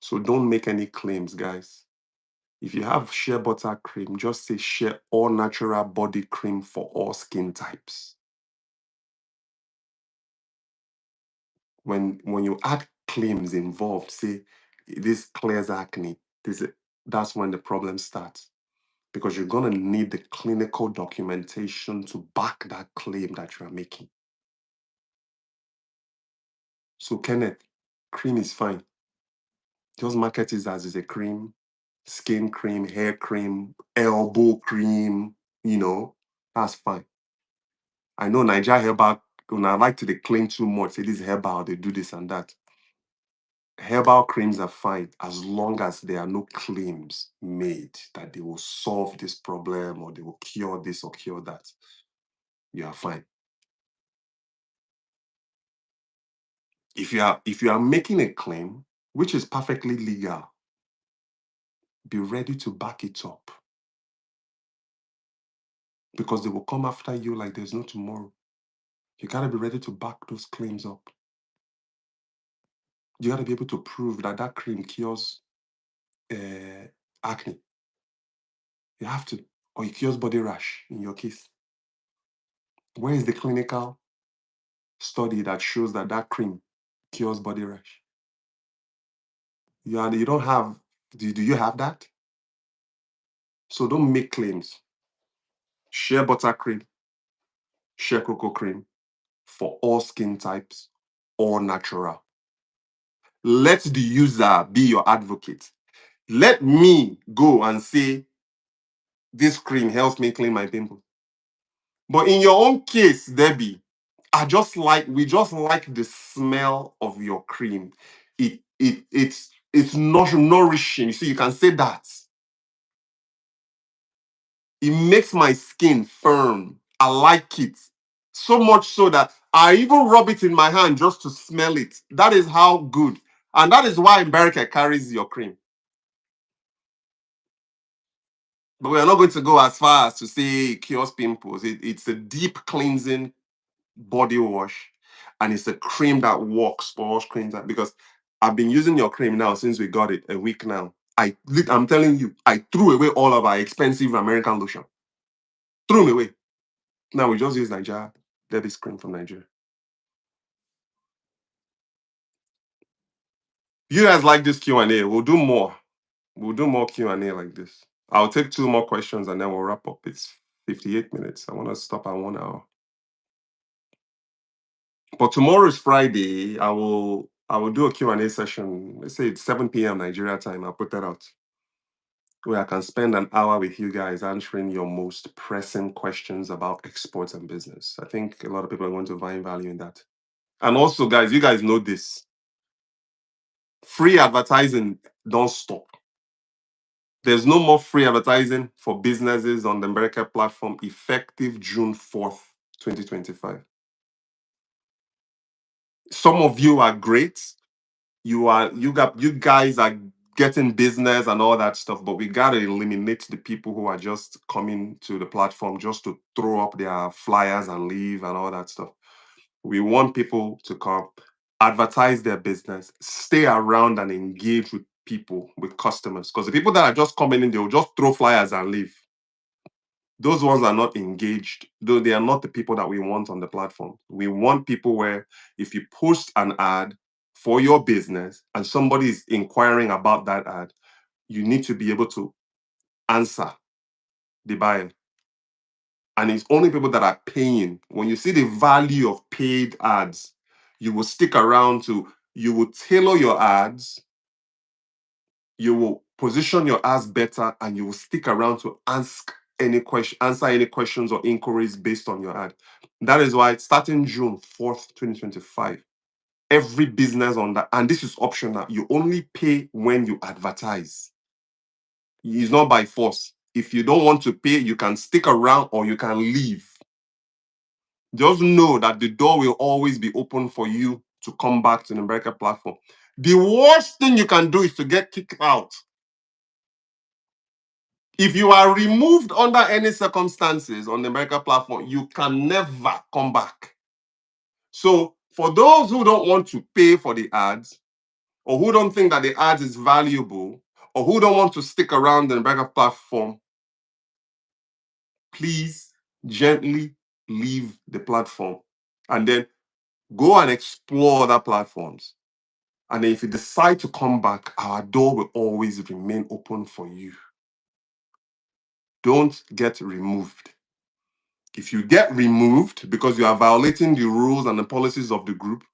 So don't make any claims, guys. If you have shea butter cream, just say shea all natural body cream for all skin types. When you add claims involved, say this clears acne, that's when the problem starts. Because you're gonna need the clinical documentation to back that claim that you are making. So Kenneth, cream is fine. Just market it as is a cream, skin cream, hair cream, elbow cream, that's fine. I know Nigeria herbal, when I like to they claim too much, say this herbal, they do this and that. Herbal creams are fine as long as there are no claims made that they will solve this problem or they will cure this or cure that. You are fine. If you are making a claim, which is perfectly legal, be ready to back it up. Because they will come after you like there's no tomorrow. You gotta be ready to back those claims up. You gotta be able to prove that that cream cures acne. You have to. Or it cures body rash in your case. Where is the clinical study that shows that that cream cures body rash? You don't have, do you have that? So don't make claims. Shea butter cream, shea cocoa cream for all skin types, all natural. Let the user be your advocate. Let me go and say, this cream helps me clean my pimples. But in your own case, Debbie, we just like the smell of your cream. It's not nourishing. You see, you can say that. It makes my skin firm. I like it. So much so that I even rub it in my hand just to smell it. That is how good. And that is why America carries your cream. But we are not going to go as far as to say it cures pimples. It's a deep cleansing body wash, and it's a cream that works for all creams. Because I've been using your cream now since we got it a week now. I'm telling you, I threw away all of our expensive American lotion. Threw them away. Now we just use Nigeria. Debbie's cream from Nigeria. You guys like this Q&A? We'll do more. We'll do more Q&A like this. I'll take 2 more questions and then we'll wrap up. It's 58 minutes. I want to stop at 1 hour. But tomorrow is Friday. I will do a Q&A session. Let's say it's 7 p.m. Nigeria time. I'll put that out, where I can spend an hour with you guys answering your most pressing questions about exports and business. I think a lot of people are going to find value in that. And also, guys, you guys know this. Free advertising don't stop. There's no more free advertising for businesses on the America platform effective June 4th, 2025. Some of you are great. You guys are getting business and all that stuff, but we gotta eliminate the people who are just coming to the platform just to throw up their flyers and leave and all that stuff. We want people to come, advertise their business, stay around and engage with people, with customers. Because the people that are just coming in, they'll just throw flyers and leave. Those ones are not engaged, though they are not the people that we want on the platform. We want people where if you post an ad for your business and somebody is inquiring about that ad, you need to be able to answer the buyer. And it's only people that are paying. When you see the value of paid ads, you will stick around you will tailor your ads. You will position your ads better, and you will stick around to answer any questions or inquiries based on your ad. That is why starting June 4th, 2025, every business on that, and this is optional, you only pay when you advertise. It's not by force. If you don't want to pay, you can stick around or you can leave. Just know that the door will always be open for you to come back to the America platform. The worst thing you can do is to get kicked out. If you are removed under any circumstances on the America platform, you can never come back. So for those who don't want to pay for the ads, or who don't think that the ads is valuable, or who don't want to stick around the America platform, please gently leave the platform and then go and explore other platforms. And if you decide to come back, our door will always remain open for you. Don't get removed. If you get removed because you are violating the rules and the policies of the group,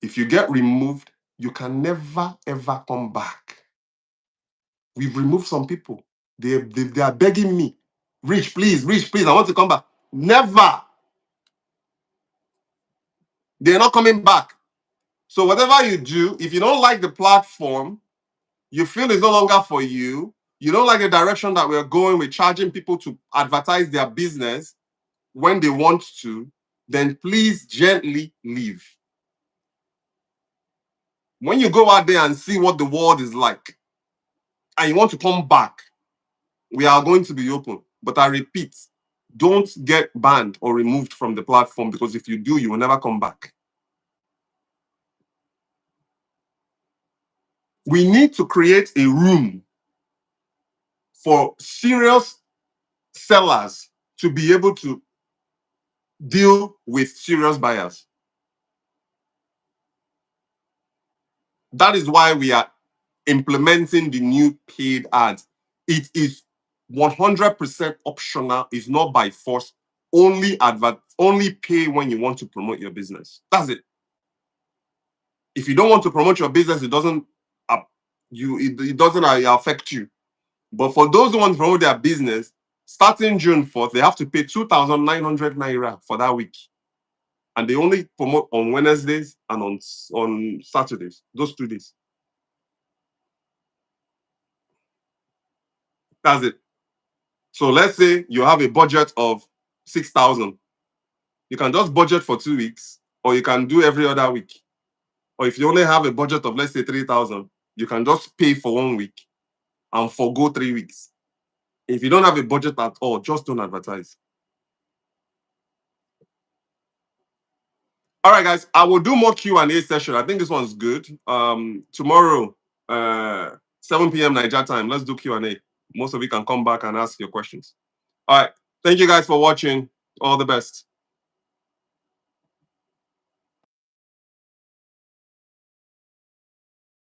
if you get removed, you can never, ever come back. We've removed some people. They are begging me, Rich, please, I want to come back. Never. They're not coming back. So whatever you do, if you don't like the platform, you feel it's no longer for you, you don't like the direction that we're going with charging people to advertise their business when they want to, then please gently leave. When you go out there and see what the world is like, and you want to come back, we are going to be open. But I repeat, don't get banned or removed from the platform, because if you do, you will never come back. We need to create a room for serious sellers to be able to deal with serious buyers. That is why we are implementing the new paid ads. It is 100% optional. It's not by force. Only pay when you want to promote your business. That's it. If you don't want to promote your business, it doesn't affect you. But for those who want to promote their business, starting June 4th, they have to pay 2,900 naira for that week. And they only promote on Wednesdays and on Saturdays, those 2 days. That's it. So let's say you have a budget of 6,000. You can just budget for 2 weeks, or you can do every other week. Or if you only have a budget of, let's say, 3,000, you can just pay for 1 week and forgo 3 weeks. If you don't have a budget at all, just don't advertise. All right, guys, I will do more Q&A session. I think this one's good. Tomorrow, 7 p.m. Nigeria time, let's do Q&A. Most of you can come back and ask your questions. All right. Thank you guys for watching. All the best.